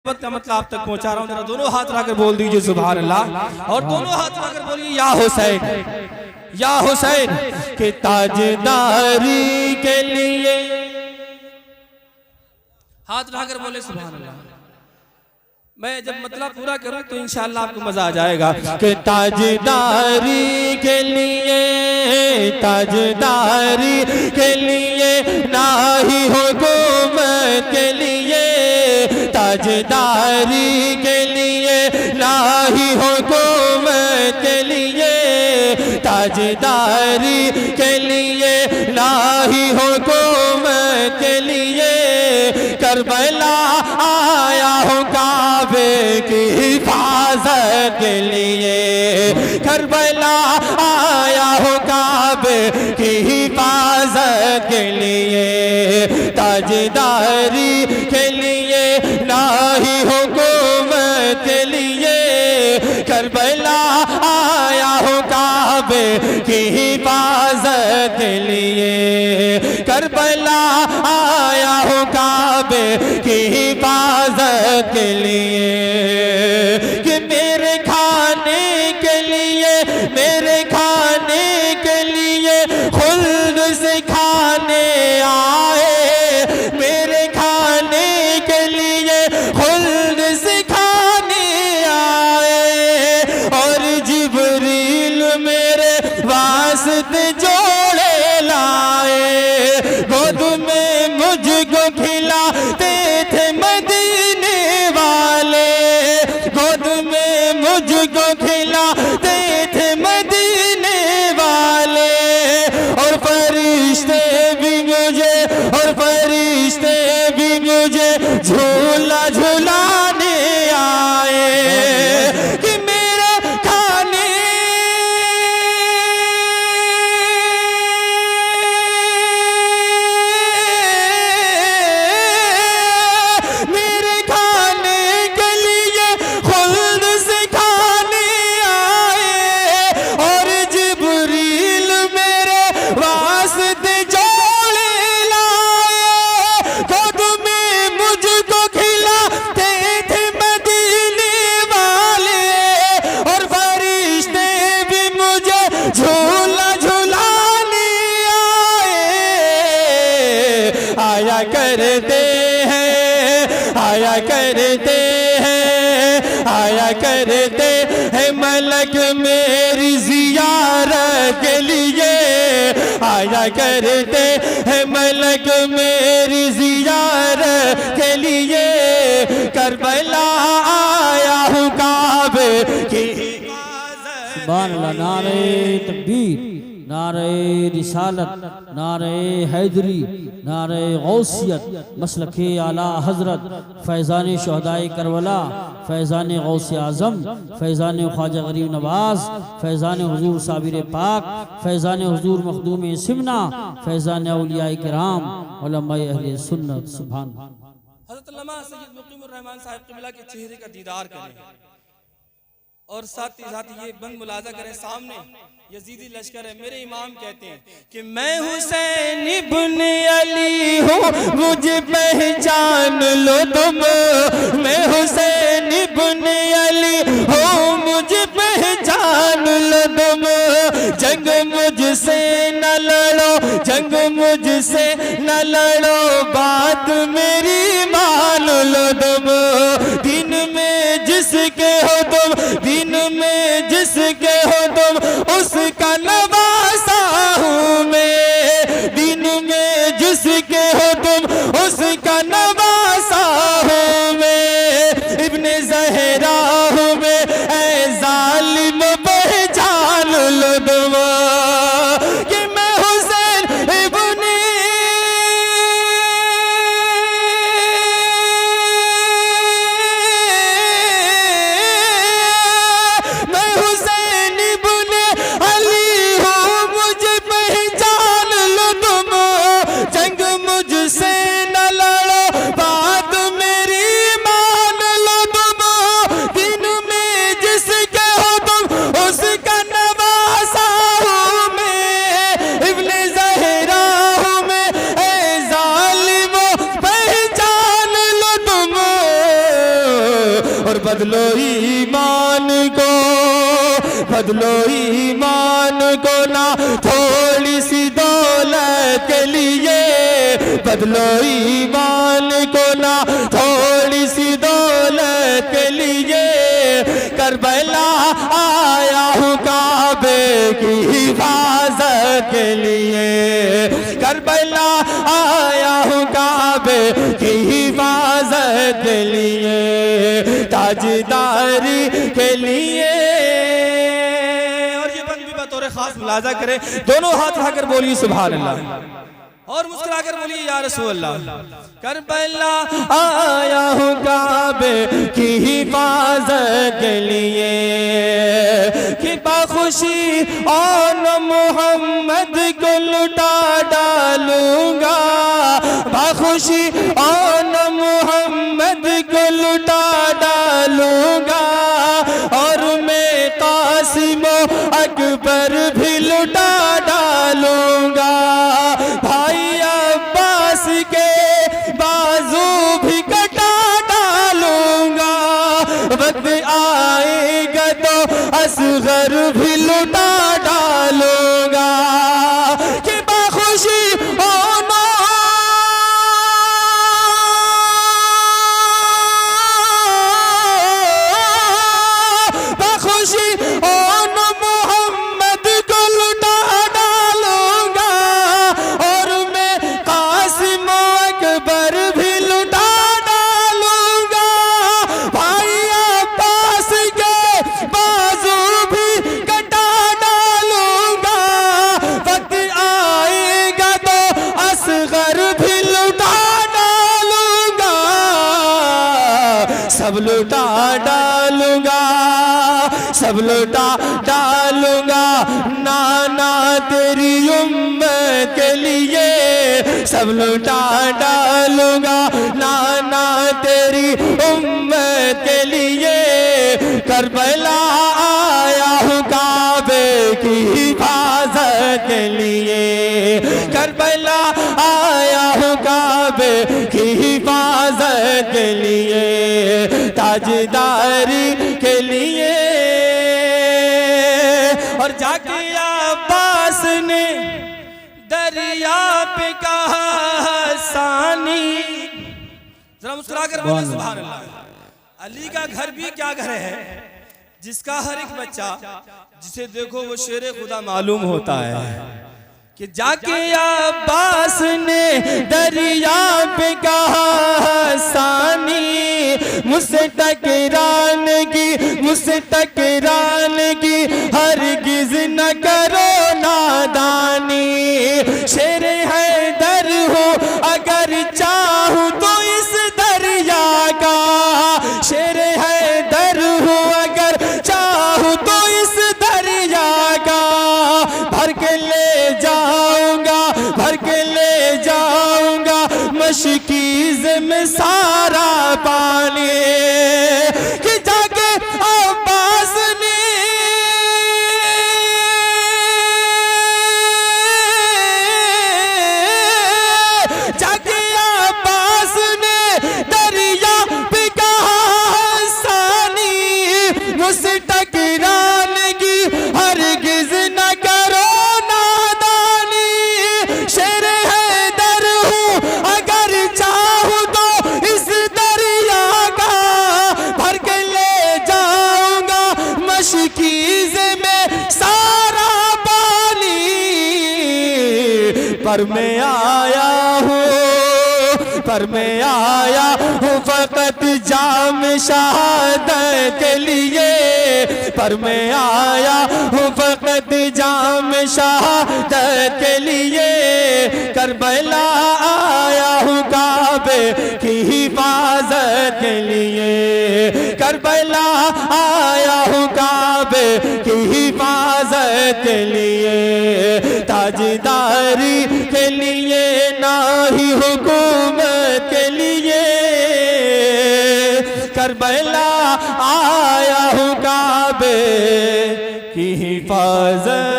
का मतलब आप तक पहुंचा रहा हूं। जरा दोनों हाथ लाकर बोल दीजिए सुभान अल्लाह, और दोनों हाथ लाकर बोलिए या हुसैन या हुसैन के ताजदारी के लिए। हाथ लाकर बोले सुभान अल्लाह। मैं जब मतलब पूरा करूं तो इंशाअल्लाह आपको मजा आ जाएगा। कि ताजदारी के लिए, ताजदारी के लिए ना ही हुकूमत के लिए, ताजदारी के लिए ना ही हुकूमत के लिए, ताजदारी के लिए ना ही हुकूमत के लिए, करबला आया हूँ काबे की हिफाजत के लिए, करबला आया हूँ काबे की हिफाजत के लिए, ताजदारी के लिए ना ही हुकूमत के लिए, करबला आया हूँ काबे की हिफाजत के लिए, करबला आया हूँ काबे की हिफाजत के लिए। कि मेरे खाने के लिए, मेरे खाने के लिए खुल्द से खाने आए, मेरे खाने के लिए खुल्द से खाने आए, और जिब्रील मेरे वास्ते जोड़े लाए, गोद में मुझको खिलाते थे मदीने वाले, गोद में मुझको खिलाते थे मदीने वाले, और फरिश्ते भी मुझे, और फरिश्ते भी मुझे झूला झुलाने आए। कि मेरे खाने, मेरे खाने के लिए खुल्द से खाने आए, और जिब्रील मेरे वास्ते जोड़े लाए, खुद में मुझको खिलाते थे मदीने वाले, और फरिश्ते भी मुझे झूला झुलाने आए। आया करते हैं, आया करते हैं, आया करते हैं मलक मेरी जियारत के लिए, आया करते हैं मलक मेरी जियारत के लिए, करबला आया हूँ काबे की हिफाजत। सुभान अल्लाह। नारे तकबीर, नारे रिसालत, नारे हैदरी, नारे गौसियत, मसलके आला हजरत, फैज़ान शहदाए करबला, फैज़ान गौसे आज़म, फैज़ान ख्वाजा गरीब नवाज, फैज़ान हुजूर साबिर पाक, फैज़ान हुजूर मखदूम सिमना, फैज़ान औलियाए किराम, उलमाए अहले सुन्नत। सुभान हज़रत अल्लामा सैयद मुक़ीमुर रहमान साहब क़िबला के चेहरे का दीदार करें, और साथ ही साथ ये बंद मुलाजा करें। सामने यजीदी लश्कर है। मेरे इमाम कहते हैं कि मैं हुसैन इब्न अली हूँ, मुझे पहचान लो तुम, मैं हुसैन इब्न अली हूँ, मुझे पहचान लो तुम, जंग मुझसे न लड़ो, जंग मुझसे न लड़ो, बात मेरी मान लो तुम, दिन में जिसके हो तुम, दिन में जिसके हो तुम, उसका नवासा हूँ मैं, दिन में जिसके हो तुम, उसका नवासा हूँ मैं, इब्ने ज़हरा हूँ मैं, ऐ जालिम पहचान लो तुम, कि मैं हुसैन इब्ने, मैं हुसैन इब्ने बदलो ईमान को, बदलो ईमान को ना थोड़ी सी दौलत के लिए, बदलो ईमान को ना थोड़ी सी दौलत के लिए। करबला आया हूँ काबे की हिफाजत के लिए, करबला आया हूँ काबे की हिफाजत के लिए, ताजदारी के लिए। और ये बंद भी बतौर खास मुलाजा करें, दोनों हाथ उठाकर बोलिए सुभान अल्लाह और मुस्कुराकर बोलिए या रसूल अल्लाह। करबला आया हूँ काबे की हिफाजत के लिए, कि बाखुशी और मोहम्मद को लुटा डालूंगा, बाखुशी और मोहम्मद को लुटा डालूंगा, और मैं कासिम अकबर भी लुटा डालूंगा, भाई अब्बास के बाजू भी कटा डालूंगा, वक्त आएगा तो असगर भी लुटा डालूंगा, कि बाखुशी होना बाखुशी होना मोहम्मद को लुटा डालूंगा, और मैं कासिम अकबर भी लुटा डालूंगा, भाई अब्बास के बाजू भी कटा डालूंगा, वक्त आएगा तो असगर भी लुटा डालूंगा, सब लुटा डालूंगा, सब लुटा डालूंगा, नाना तेरी उम्मत के लिए, सब लुटा डालूंगा, नाना तेरी उम्मत के लिए। करबला आया हूँ काबे की हिफाजत के लिए, करबला आया हूँ काबे की हिफाजत के लिए, ताजदारी के लिए। और जाके अब्बास ने दरिया पे कहा हसानी, जरा मुस्कुरा कर बोले सुभान अल्लाह। अली का घर भी क्या घर है जिसका हर एक बच्चा जिसे देखो वो शेर खुदा मालूम होता है, कि जाके अब्बास ने दरिया पे कहा हसानी, मुझसे टकराने की, मुझसे टकराने की हरगिज न करो नादानी, शेर हैदर हो अगर चाहूं तो इस दरिया का, शेर हैदर हो अगर चाहूं तो इस दरिया का, भर के ले जाऊंगा, भर के ले जाऊंगा मशकीज़ में सारा पानी, कि जाके अब्बास ने जाके अब्बास ने दरिया पे कहा हसानी, मुझसे टकराने की हरगिज न करो नादानी, शेर हैदर हूँ अगर चाहूँ तो इस दरिया का, भर के ले जाऊंगा मशकीज़ में सारा पानी, पर मैं आया हूँ, पर मैं आया हूँ फकत जाम शहादत के लिए, पर मैं आया हूँ फकत जाम शहादत के लिए। करबला आया हूँ काबे की हिफाजत के लिए, करबला आया हूँ काबे की हिफाजत के लिए, ताजदारी के लिए ना ही हुकूमत के लिए। करबला आया हूँ काबे की हिफाजत